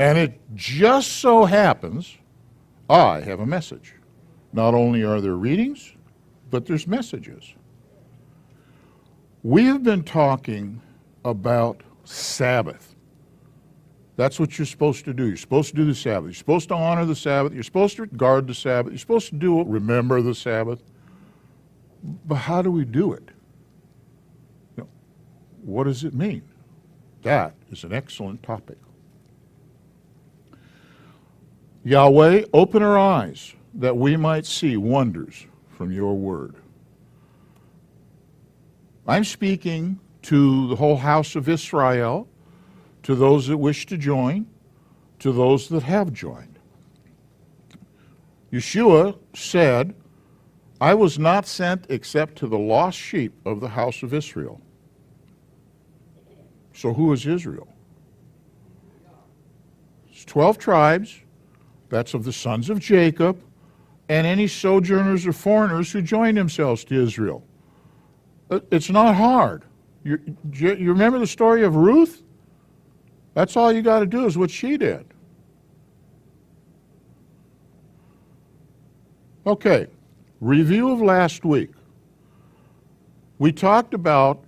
And it just so happens I have a message. Not only are there readings, but there's messages. We have been talking about Sabbath. That's what you're supposed to do. You're supposed to do the Sabbath. You're supposed to honor the Sabbath. You're supposed to guard the Sabbath. You're supposed to remember the Sabbath. But how do we do it? What does it mean? That is an excellent topic. Yahweh, open our eyes that we might see wonders from your word. I'm speaking to the whole house of Israel, to those that wish to join, to those that have joined. Yeshua said, I was not sent except to the lost sheep of the house of Israel. So who is Israel? It's 12 tribes. That's of the sons of Jacob, and any sojourners or foreigners who join themselves to Israel. It's not hard. You remember the story of Ruth? That's all you got to do is what she did. Okay, review of last week. We talked about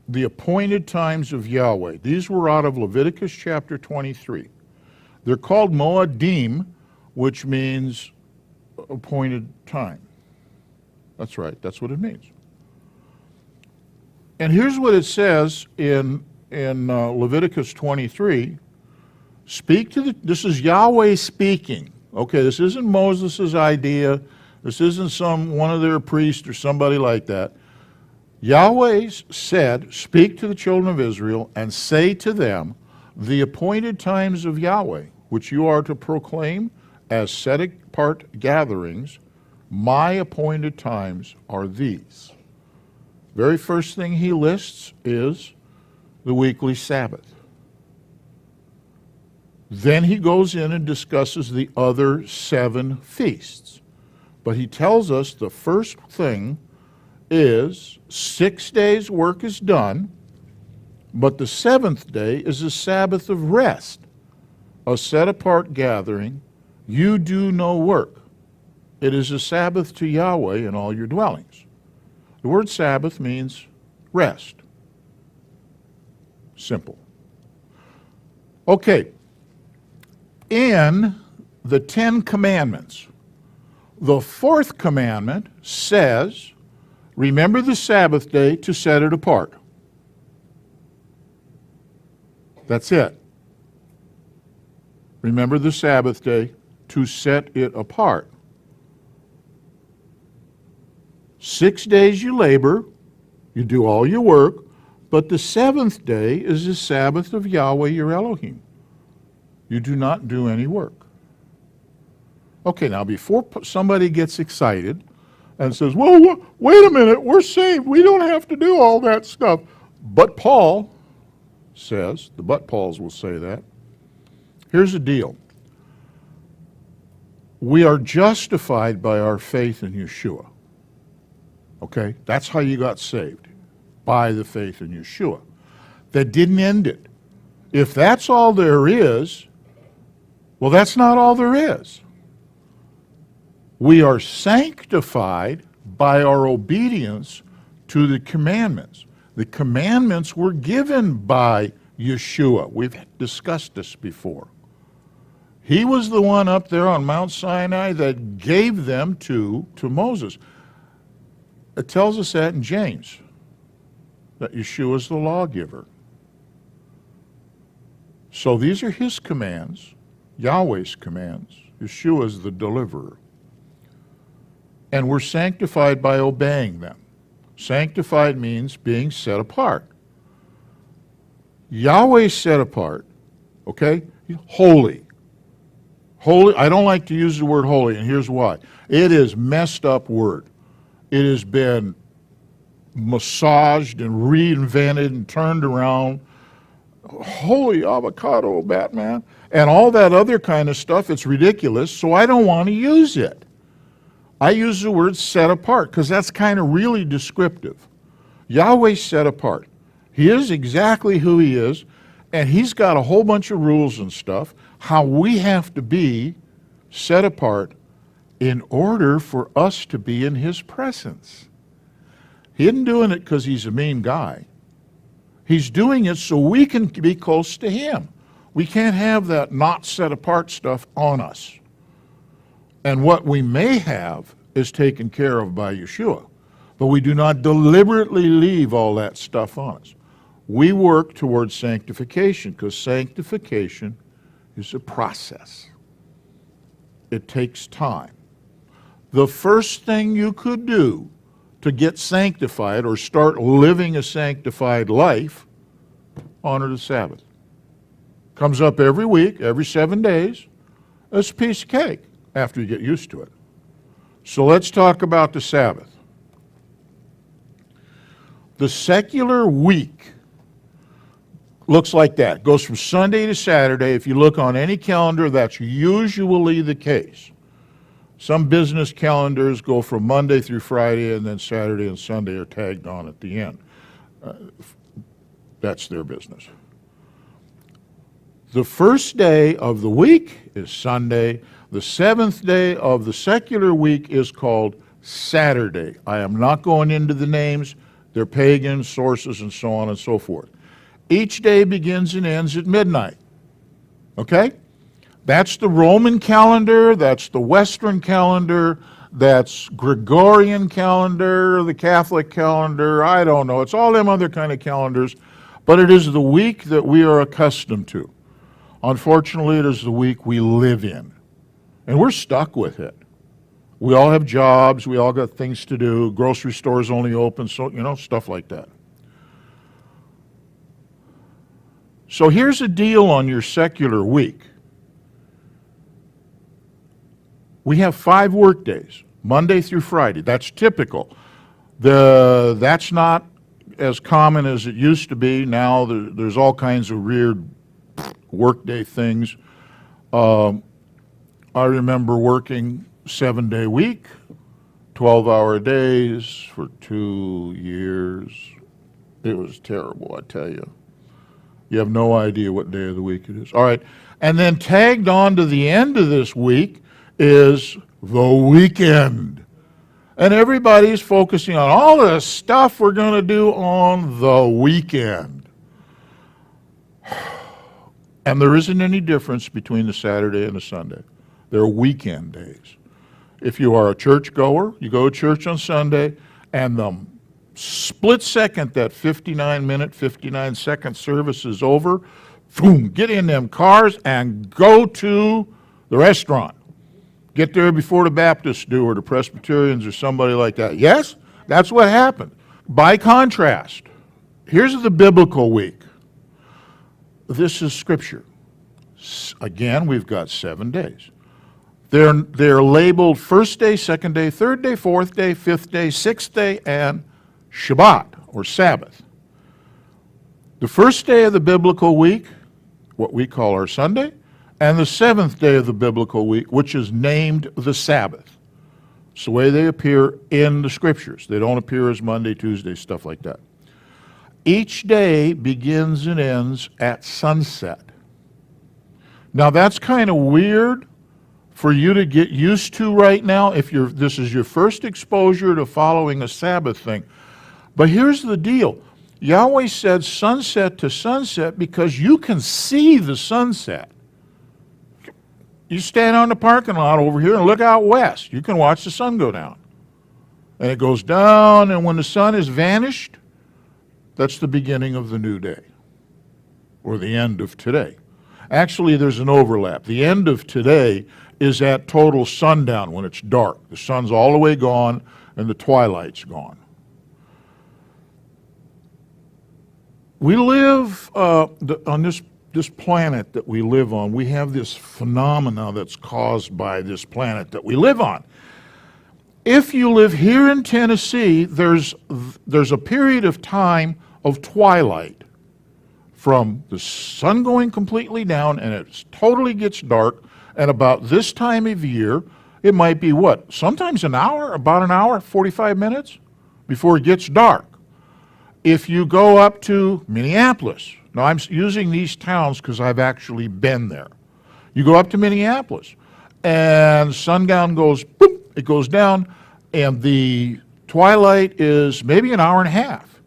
the appointed times of Yahweh. These were out of Leviticus chapter 23. They're called Moadim, which means appointed time. That's right, that's what it means. And here's what it says in Leviticus 23. This is Yahweh speaking. Okay, this isn't Moses' idea. This isn't one of their priests or somebody like that. Yahweh said, speak to the children of Israel and say to them, the appointed times of Yahweh, which you are to proclaim as set apart gatherings, my appointed times are these. Very first thing he lists is the weekly Sabbath. Then he goes in and discusses the other 7 feasts. But he tells us the first thing is 6 days' work is done, but the 7th day is a Sabbath of rest, a set-apart gathering. You do no work. It is a Sabbath to Yahweh in all your dwellings. The word Sabbath means rest. Simple. Okay. In the 10 commandments, the 4th commandment says, remember the Sabbath day to set it apart. That's it. Remember the Sabbath day to set it apart. 6 days you labor, you do all your work, but the 7th day is the Sabbath of Yahweh your Elohim. You do not do any work. Okay, now before somebody gets excited and says, well, wait a minute, we're saved, we don't have to do all that stuff. But Paul says, the but Pauls will say that. Here's the deal. We are justified by our faith in Yeshua. Okay, that's how you got saved, by the faith in Yeshua. That didn't end it. If that's all there is, well, that's not all there is. We are sanctified by our obedience to the commandments. The commandments were given by Yeshua. We've discussed this before. He was the one up there on Mount Sinai that gave them to Moses. It tells us that in James, that Yeshua is the lawgiver. So these are his commands, Yahweh's commands. Yeshua is the deliverer. And we're sanctified by obeying them. Sanctified means being set apart. Yahweh set apart, okay? Holy. Holy, I don't like to use the word holy, and here's why. It is messed up word. It has been massaged and reinvented and turned around. Holy avocado, Batman, and all that other kind of stuff. It's ridiculous, so I don't want to use it. I use the word set apart because that's kind of really descriptive. Yahweh set apart. He is exactly who he is, and he's got a whole bunch of rules and stuff, how we have to be set apart in order for us to be in his presence. He isn't doing it because he's a mean guy. He's doing it so we can be close to him. We can't have that not set apart stuff on us. And what we may have is taken care of by Yeshua. But we do not deliberately leave all that stuff on us. We work towards sanctification because sanctification is a process. It takes time. The first thing you could do to get sanctified or start living a sanctified life, honor the Sabbath. Comes up every week, every 7 days. It's a piece of cake after you get used to it. So let's talk about the Sabbath. The secular week looks like that. Goes from Sunday to Saturday. If you look on any calendar, that's usually the case. Some business calendars go from Monday through Friday, and then Saturday and Sunday are tagged on at the end. That's their business. The first day of the week is Sunday. The seventh day of the secular week is called Saturday. I am not going into the names. They're pagan sources and so on and so forth. Each day begins and ends at midnight. Okay? That's the Roman calendar, that's the Western calendar, that's Gregorian calendar, the Catholic calendar, I don't know. It's all them other kind of calendars, but it is the week that we are accustomed to. Unfortunately, it is the week we live in, and we're stuck with it. We all have jobs, we all got things to do, grocery stores only open, so, stuff like that. So here's a deal on your secular week. We have 5 work days, Monday through Friday. That's typical. That's not as common as it used to be. Now there's all kinds of weird workday things. I remember working 7-day week, 12-hour days for 2 years. It was terrible, I tell you. You have no idea what day of the week it is. All right, and then tagged on to the end of this week is the weekend. And everybody's focusing on all the stuff we're going to do on the weekend. And there isn't any difference between the Saturday and the Sunday. They're weekend days. If you are a church goer, you go to church on Sunday, and the split second that 59-minute, 59-second service is over, boom, get in them cars and go to the restaurant. Get there before the Baptists do, or the Presbyterians, or somebody like that. Yes, that's what happened. By contrast, here's the biblical week. This is Scripture. Again, we've got 7 days. They're labeled first day, second day, third day, fourth day, fifth day, sixth day, and Shabbat, or Sabbath. The first day of the biblical week, what we call our Sunday, and the 7th day of the biblical week, which is named the Sabbath. It's the way they appear in the Scriptures. They don't appear as Monday, Tuesday, stuff like that. Each day begins and ends at sunset. Now that's kind of weird for you to get used to right now if this is your first exposure to following a Sabbath thing. But here's the deal. Yahweh said sunset to sunset because you can see the sunset. You stand on the parking lot over here and look out west. You can watch the sun go down. And it goes down, and when the sun is vanished, that's the beginning of the new day, or the end of today. Actually, there's an overlap. The end of today is at total sundown when it's dark. The sun's all the way gone, and the twilight's gone. We live on this planet that we live on. We have this phenomena that's caused by this planet that we live on. If you live here in Tennessee, there's a period of time of twilight from the sun going completely down and it totally gets dark, and about this time of year, it might be what? Sometimes an hour, about an hour, 45 minutes before it gets dark. If you go up to Minneapolis, now I'm using these towns because I've actually been there. You go up to Minneapolis, and sundown goes, boop, it goes down, and the twilight is maybe an hour and a half.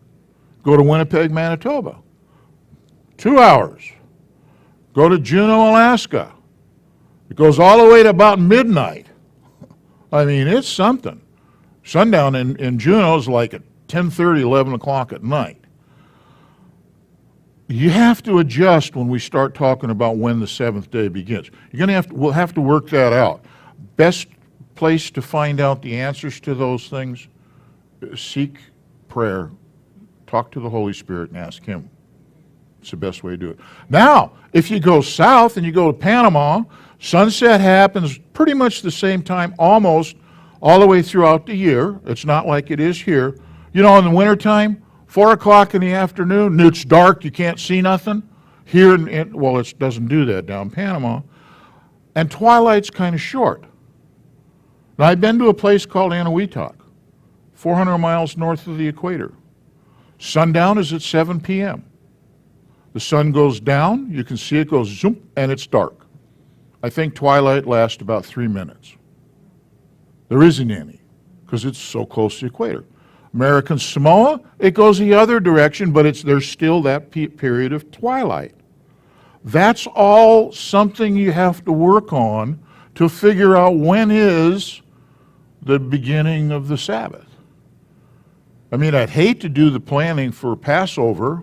Go to Winnipeg, Manitoba, 2 hours. Go to Juneau, Alaska. It goes all the way to about midnight. I mean, it's something. Sundown in Juneau is like at 10:30, 11 o'clock at night. You have to adjust when we start talking about when the seventh day begins. We'll have to work that out. Best place to find out the answers to those things, seek prayer, talk to the Holy Spirit and ask Him. It's the best way to do it. Now, if you go south and you go to Panama, sunset happens pretty much the same time, almost all the way throughout the year. It's not like it is here. You know, in the wintertime, 4 o'clock in the afternoon, it's dark, you can't see nothing. Here, well, it doesn't do that down in Panama. And twilight's kind of short. Now, I've been to a place called Anahuac, 400 miles north of the equator. Sundown is at 7 p.m. The sun goes down, you can see it goes zoom, and it's dark. I think twilight lasts about 3 minutes. There isn't any, because it's so close to the equator. American Samoa, it goes the other direction, but there's still that period of twilight. That's all something you have to work on to figure out when is the beginning of the Sabbath. I mean, I'd hate to do the planning for Passover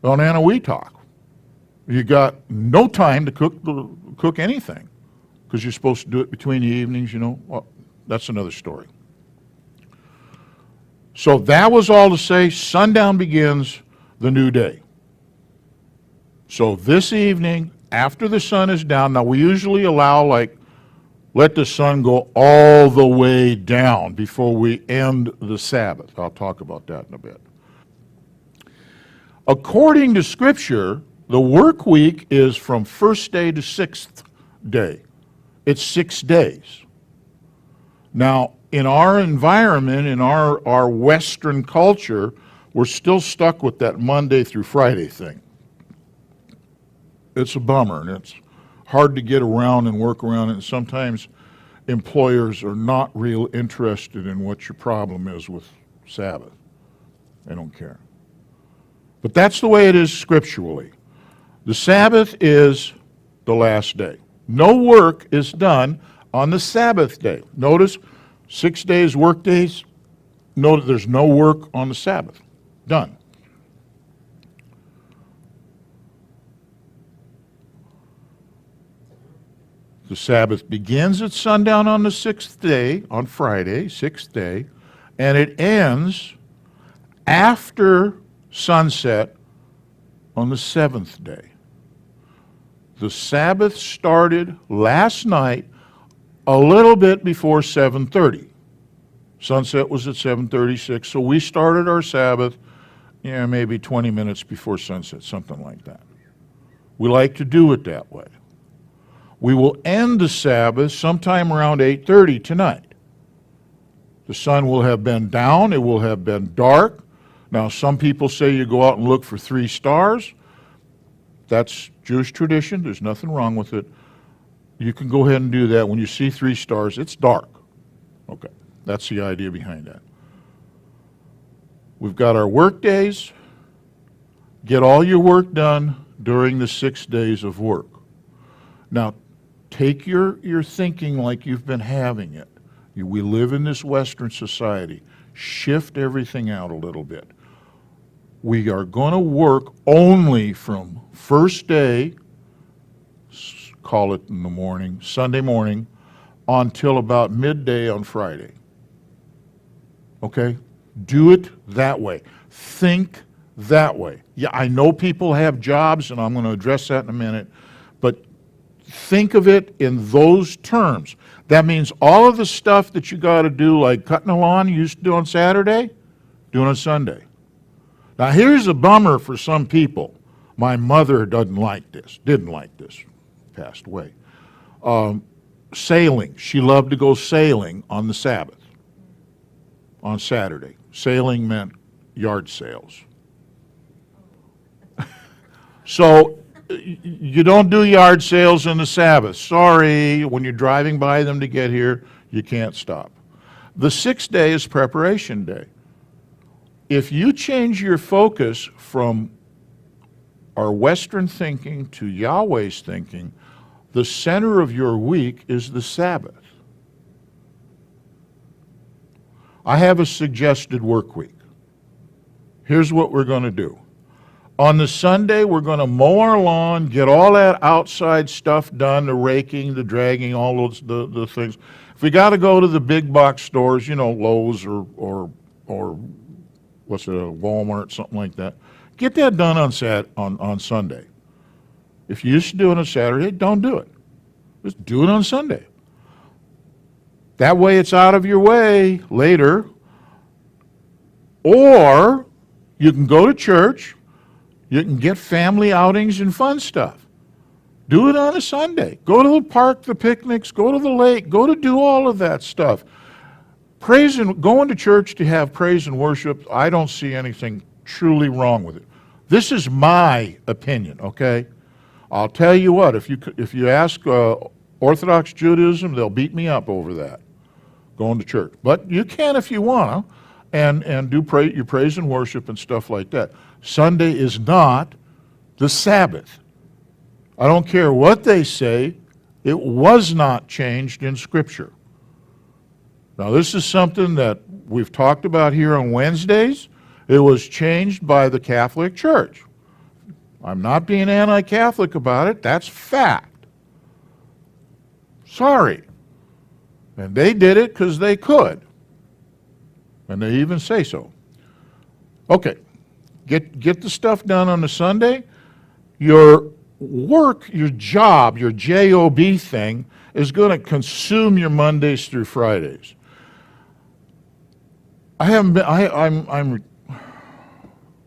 on Anahuac. You got no time to cook anything because you're supposed to do it between the evenings, you know. Well, that's another story. So that was all to say, sundown begins the new day. So this evening, after the sun is down, now we usually allow, let the sun go all the way down before we end the Sabbath. I'll talk about that in a bit. According to Scripture, the work week is from first day to sixth day. It's 6 days. Now, in our environment, in our Western culture, we're still stuck with that Monday through Friday thing. It's a bummer, and it's hard to get around and work around it, and sometimes employers are not real interested in what your problem is with Sabbath. They don't care. But that's the way it is scripturally. The Sabbath is the last day. No work is done on the Sabbath day. Notice 6 days work days. Note there's no work on the Sabbath. Done. The Sabbath begins at sundown on the sixth day, on Friday, sixth day, and it ends after sunset on the seventh day. The Sabbath started last night a little bit before 7:30. Sunset was at 7:36, so we started our Sabbath, maybe 20 minutes before sunset, something like that. We like to do it that way. We will end the Sabbath sometime around 8:30 tonight. The sun will have been down, it will have been dark. Now, some people say you go out and look for 3 stars. That's Jewish tradition, there's nothing wrong with it. You can go ahead and do that. When you see 3 stars, it's dark. Okay, that's the idea behind that. We've got our work days. Get all your work done during the 6 days of work. Now, take your thinking like you've been having it. We live in this Western society. Shift everything out a little bit. We are going to work only from first day, call it in the morning, Sunday morning, until about midday on Friday. Okay? Do it that way. Think that way. Yeah, I know people have jobs, and I'm going to address that in a minute, but think of it in those terms. That means all of the stuff that you got to do, like cutting the lawn you used to do on Saturday, do it on Sunday. Now, here's a bummer for some people. My mother didn't like this, passed away. Sailing. She loved to go sailing on the Sabbath, on Saturday. Sailing meant yard sales. So you don't do yard sales on the Sabbath. Sorry, when you're driving by them to get here, you can't stop. The 6th day is preparation day. If you change your focus from our Western thinking to Yahweh's thinking, the center of your week is the Sabbath. I have a suggested work week. Here's what we're going to do. On the Sunday, we're going to mow our lawn, get all that outside stuff done, the raking, the dragging, all those the things. If we got to go to the big box stores, Lowe's or what's it, Walmart, something like that, get that done on Sunday. If you used to do it on Saturday, don't do it. Just do it on Sunday. That way it's out of your way later. Or you can go to church, you can get family outings and fun stuff. Do it on a Sunday. Go to the park, the picnics, go to the lake, go to do all of that stuff. Going to church to have praise and worship, I don't see anything truly wrong with it. This is my opinion, okay? I'll tell you what, if you ask Orthodox Judaism, they'll beat me up over that, going to church. But you can if you want to, and do your praise and worship and stuff like that. Sunday is not the Sabbath. I don't care what they say, it was not changed in Scripture. Now, this is something that we've talked about here on Wednesdays. It was changed by the Catholic Church. I'm not being anti-Catholic about it. That's fact. Sorry. And they did it because they could. And they even say so. Okay. Get the stuff done on the Sunday. Your work, your job, your JOB thing is going to consume your Mondays through Fridays. I'm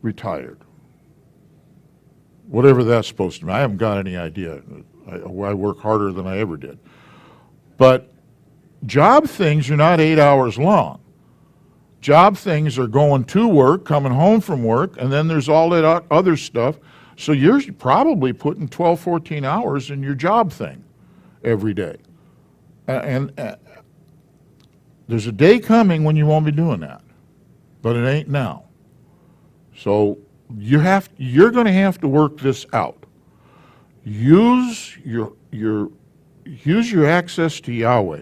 retired. Whatever that's supposed to mean. I haven't got any idea. I work harder than I ever did. But job things are not 8 hours long. Job things are going to work, coming home from work, and then there's all that other stuff. So you're probably putting 12, 14 hours in your job thing every day. And there's a day coming when you won't be doing that. But it ain't now. So you're going to have to work this out. Use your access to Yahweh.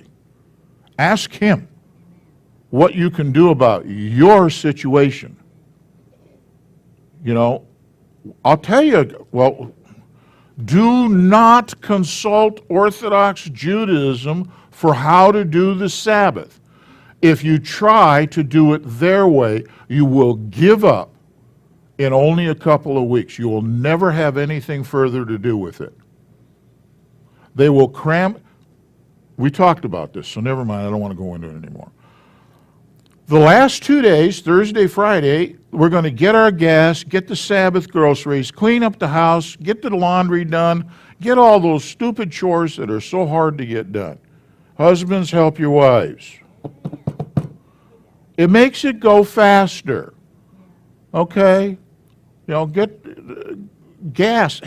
Ask Him what you can do about your situation. I'll tell you, do not consult Orthodox Judaism for how to do the Sabbath. If you try to do it their way, you will give up in only a couple of weeks. You will never have anything further to do with it. They will cram. We talked about this, so never mind. I don't want to go into it anymore. The last 2 days, Thursday, Friday, we're going to get our gas, get the Sabbath groceries, clean up the house, get the laundry done, get all those stupid chores that are so hard to get done. Husbands, help your wives. It makes it go faster. Okay? Get gas.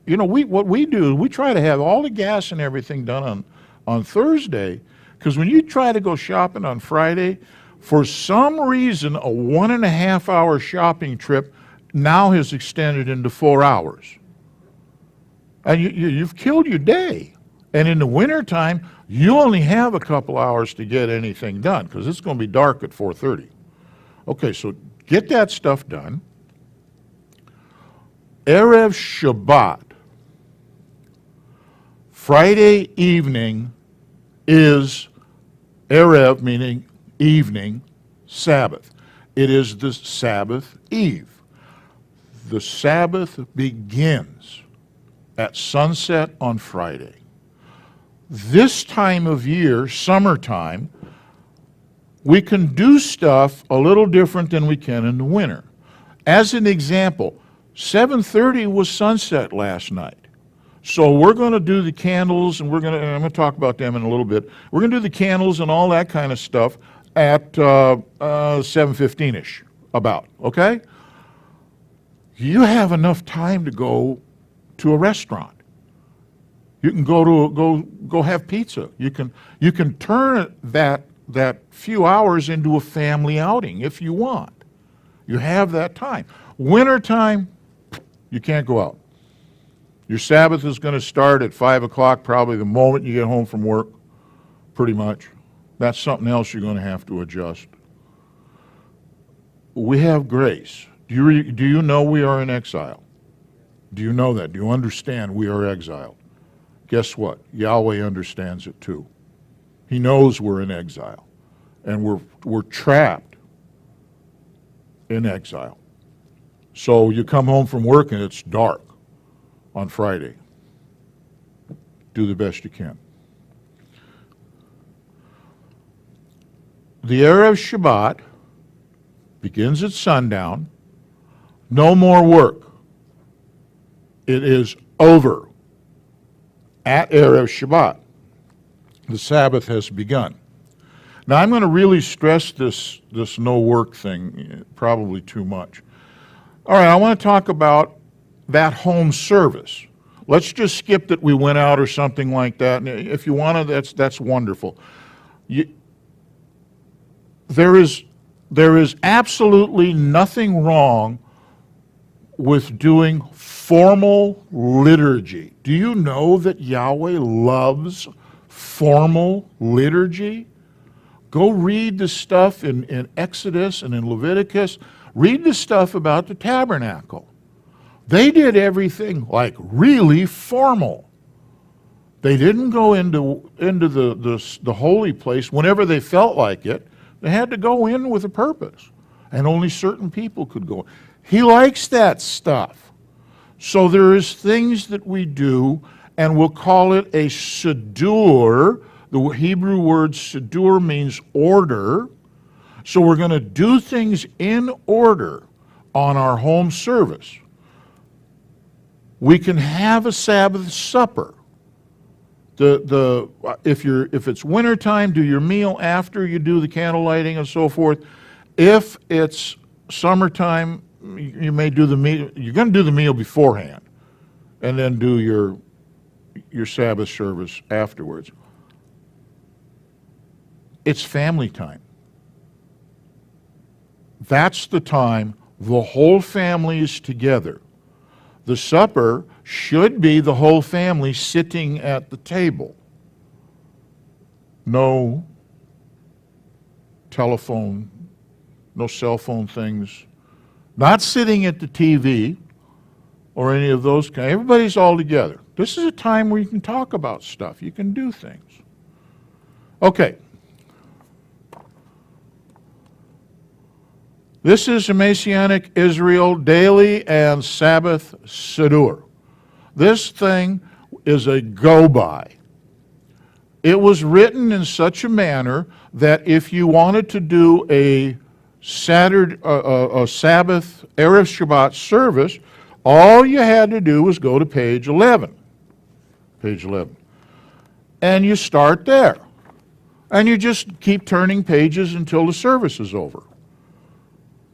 What we do, we try to have all the gas and everything done on Thursday, because when you try to go shopping on Friday, for some reason, a 1.5 hour shopping trip now has extended into 4 hours. And you've killed your day. And in the wintertime, you only have a couple hours to get anything done, because it's going to be dark at 4:30. Okay, so get that stuff done. Erev Shabbat, Friday evening, is Erev, meaning evening, Sabbath. It is the Sabbath Eve. The Sabbath begins at sunset on Friday. This time of year, summertime, we can do stuff a little different than we can in the winter. As an example, 7:30 was sunset last night. So we're going to do the candles, and I'm going to talk about them in a little bit. We're going to do the candles and all that kind of stuff at 7:15-ish, about, okay? You have enough time to go to a restaurant. You can go have pizza. You can turn that few hours into a family outing if you want. You have that time. Wintertime, you can't go out. Your Sabbath is going to start at 5 o'clock probably the moment you get home from work, pretty much. That's something else you're going to have to adjust. We have grace. Do you know we are in exile? Do you know that? Do you understand we are exiled? Guess what? Yahweh understands it too. He knows we're in exile, and we're trapped in exile. So you come home from work and it's dark on Friday. Do the best you can. The Erev Shabbat begins at sundown. No more work. It is over at Erev Shabbat. The Sabbath has begun. Now I'm going to really stress this no work thing, probably too much. All right, I want to talk about that home service. Let's just skip that we went out or something like that. And if you want to, that's wonderful. There is absolutely nothing wrong with doing formal liturgy. Do you know that Yahweh loves formal liturgy? Go read the stuff in Exodus and in Leviticus. Read the stuff about the tabernacle. They did everything like really formal. They didn't go into the holy place whenever they felt like it. They had to go in with a purpose, and only certain people could go. He likes that stuff. So there is things that we do, and we'll call it a siddur. The Hebrew word siddur means order. So we're going to do things in order on our home service. We can have a Sabbath supper. If it's wintertime, do your meal after you do the candle lighting and so forth. If it's summertime, you may do the meal. You're going to do the meal beforehand, and then do your Sabbath service afterwards. It's family time. That's the time the whole family is together. The supper should be the whole family sitting at the table. No telephone, no cell phone things. Not sitting at the TV or any of those kinds. Everybody's all together. This is a time where you can talk about stuff. You can do things. Okay. This is a Messianic Israel daily and Sabbath siddur. This thing is a go-by. It was written in such a manner that if you wanted to do a Sabbath Erev Shabbat service, all you had to do was go to page 11. Page 11. And you start there. And you just keep turning pages until the service is over.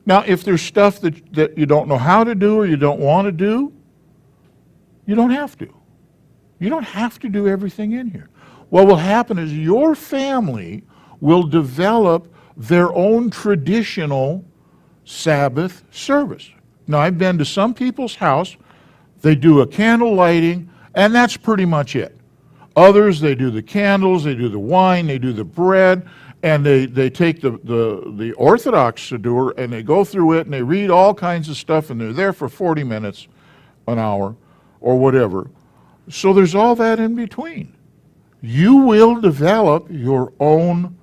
Now, if there's stuff that you don't know how to do or you don't want to do, you don't have to. You don't have to do everything in here. What will happen is your family will develop their own traditional Sabbath service. Now, I've been to some people's house, they do a candle lighting, and that's pretty much it. Others, they do the candles, they do the wine, they do the bread, and they take the Orthodox siddur and they go through it and they read all kinds of stuff and they're there for 40 minutes, an hour, or whatever. So there's all that in between. You will develop your own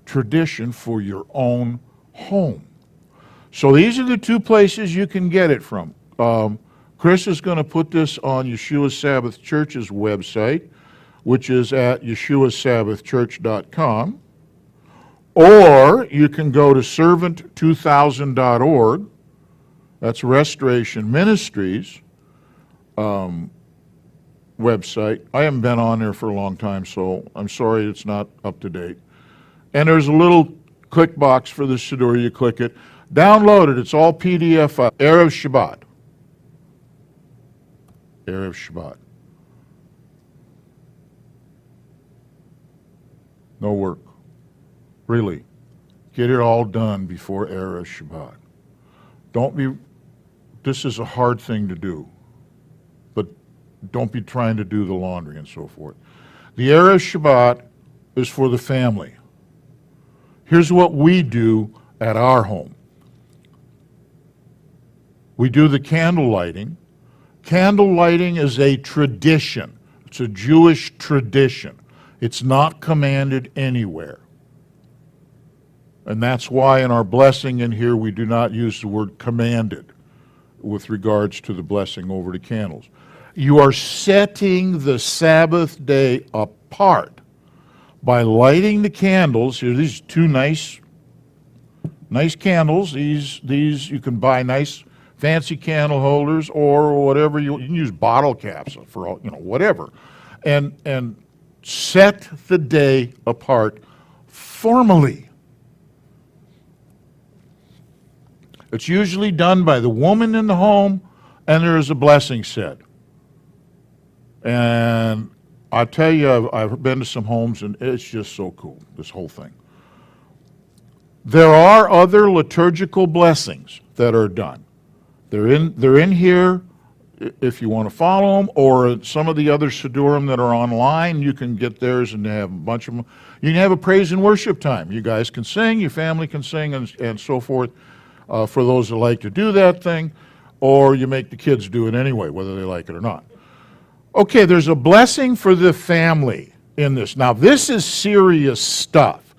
tradition for your own home. So these are the two places you can get it from. Chris is going to put this on Yeshua Sabbath Church's website, which is at yeshuasabbathchurch.com. Or you can go to servant2000.org. That's Restoration Ministries website. I haven't been on there for a long time, so I'm sorry it's not up to date. And there's a little click box for the siddur. You click it. Download it. It's all PDF. Erev Shabbat. Erev Shabbat. No work. Really. Get it all done before Erev Shabbat. This is a hard thing to do, but don't be trying to do the laundry and so forth. The Erev Shabbat is for the family. Here's what we do at our home. We do the candle lighting. Candle lighting is a tradition. It's a Jewish tradition. It's not commanded anywhere. And that's why in our blessing in here we do not use the word commanded with regards to the blessing over the candles. You are setting the Sabbath day apart by lighting the candles. Here, these two nice candles. These you can buy nice fancy candle holders or whatever. You can use bottle caps for whatever, and set the day apart formally. It's usually done by the woman in the home, and there is a blessing said. And I tell you, I've been to some homes, and it's just so cool, this whole thing. There are other liturgical blessings that are done. They're in here if you want to follow them, or some of the other Siddurim that are online, you can get theirs and they have a bunch of them. You can have a praise and worship time. You guys can sing, your family can sing, and so forth, for those that like to do that thing, or you make the kids do it anyway, whether they like it or not. Okay, there's a blessing for the family in this. Now, this is serious stuff.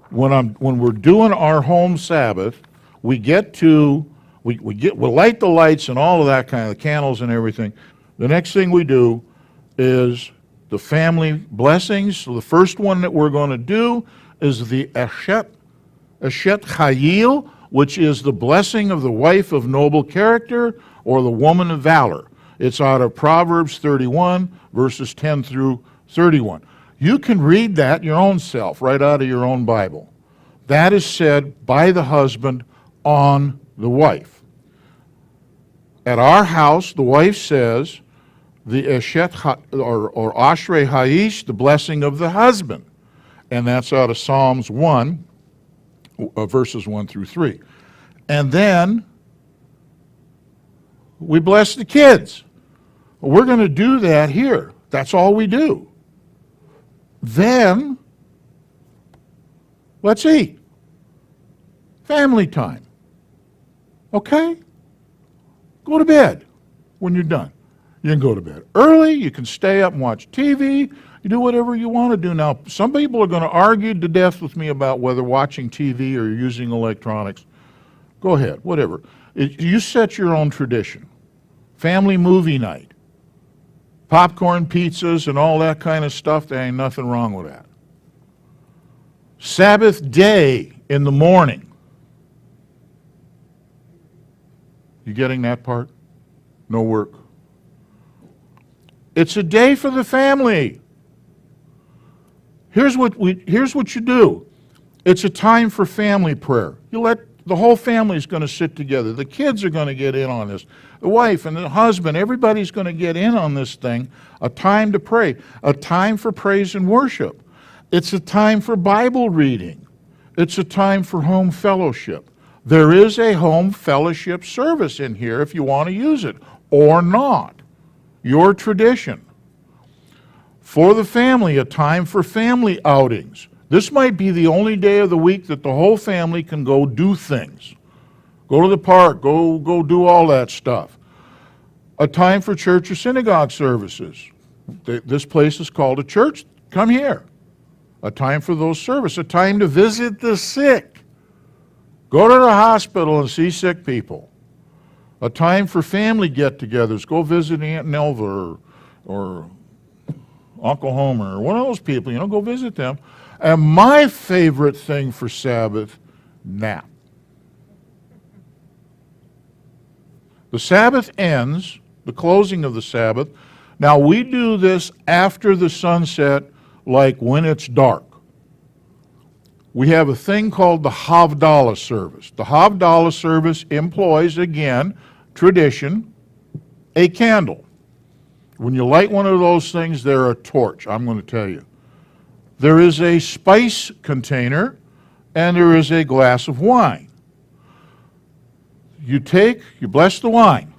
When we're doing our home Sabbath, we'll light the lights and all of that kind of candles and everything. The next thing we do is the family blessings. So the first one that we're going to do is the Eshet Chayil, which is the blessing of the wife of noble character or the woman of valor. It's out of Proverbs 31, verses 10 through 31. You can read that your own self, right out of your own Bible. That is said by the husband on the wife. At our house, the wife says, the Eshet or Ashrei Haish, the blessing of the husband. And that's out of Psalms 1, verses 1 through 3. And then we bless the kids. We're going to do that here. That's all we do. Then, let's eat. Family time. Okay? Go to bed when you're done. You can go to bed early. You can stay up and watch TV. You do whatever you want to do. Now, some people are going to argue to death with me about whether watching TV or using electronics. Go ahead, whatever. You set your own tradition. Family movie night. Popcorn, pizzas, and all that kind of stuff, there ain't nothing wrong with that. Sabbath day in the morning. You getting that part? No work. It's a day for the family. Here's what you do. It's a time for family prayer. The whole family is going to sit together. The kids are going to get in on this. The wife and the husband, everybody's going to get in on this thing. A time to pray. A time for praise and worship. It's a time for Bible reading. It's a time for home fellowship. There is a home fellowship service in here if you want to use it, or not. Your tradition. For the family, a time for family outings. This might be the only day of the week that the whole family can go do things. Go to the park, go do all that stuff. A time for church or synagogue services. This place is called a church. Come here. A time for those services. A time to visit the sick. Go to the hospital and see sick people. A time for family get-togethers. Go visit Aunt Nelva or Uncle Homer or one of those people. Go visit them. And my favorite thing for Sabbath, nap. The Sabbath ends, the closing of the Sabbath. Now, we do this after the sunset, like when it's dark. we have a thing called the Havdalah service. The Havdalah service employs, again, tradition, a candle. When you light one of those things, they're a torch, I'm going to tell you. There is a spice container, and there is a glass of wine. You bless the wine.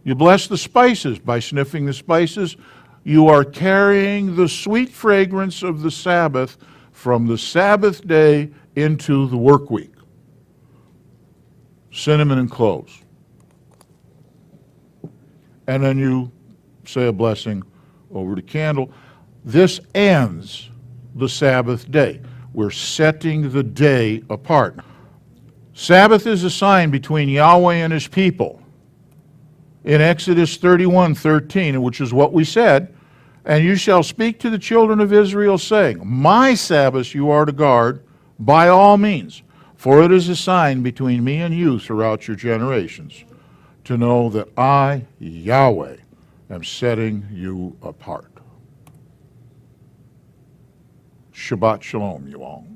You bless the spices by sniffing the spices. You are carrying the sweet fragrance of the Sabbath from the Sabbath day into the work week. Cinnamon and cloves. And then you say a blessing over the candle. This ends the Sabbath day. We're setting the day apart. Sabbath is a sign between Yahweh and his people. In Exodus 31:13, which is what we said, and you shall speak to the children of Israel, saying, my Sabbaths you are to guard by all means, for it is a sign between me and you throughout your generations, to know that I, Yahweh, am setting you apart. Shabbat Shalom, you all.